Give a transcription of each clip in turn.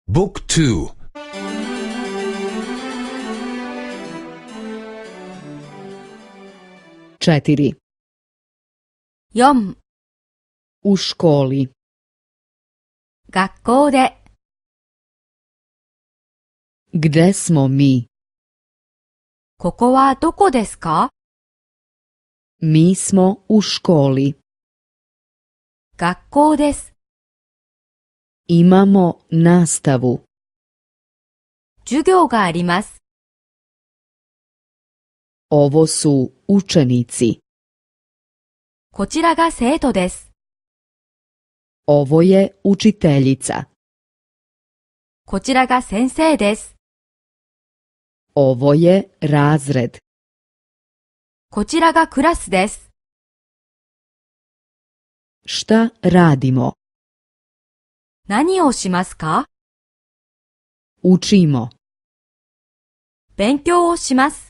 Book 2. 4. 4. U školi. 学校で Gde smo mi? ここはどこですか？ Mi smo u školi. 学校です。Imamo nastavu. 授業があります。Ovo su učenici. こちらが生徒です。Ovo je učiteljica. こちらが先生です。Ovo je razred. こちらがクラスです。Šta radimo? 何をしますか？ Učimo. 勉強をします。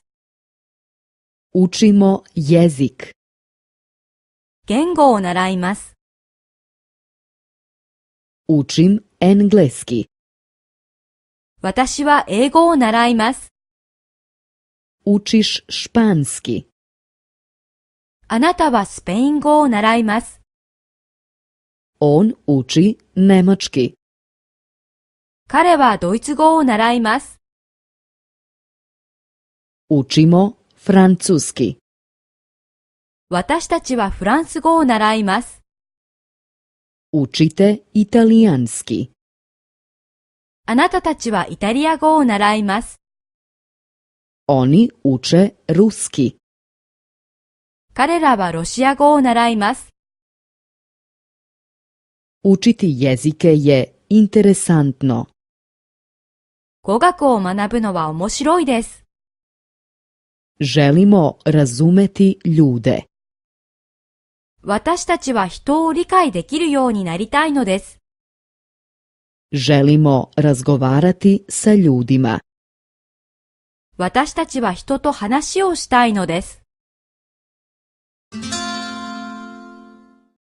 Učimo jezik. 言語を習います。Učim engleski. 私は英語を習います。Učiš španski. あなたはスペイン語を習います。On uči nemački. 彼はドイツ語を習います。Učimo francuski. 私たちはフランス語を習います。Učite italijanski. あなたたちはイタリア語を習います。Oni uče ruski. 彼らはロシア語を習います。Učiti jezike je interesantno. 語学を学ぶのは面白いです。Želimo razumeti ljude. 私たちは人を理解できるようになりたいのです。Želimo razgovarati sa ljudima. 私たちは人と話をしたいのです。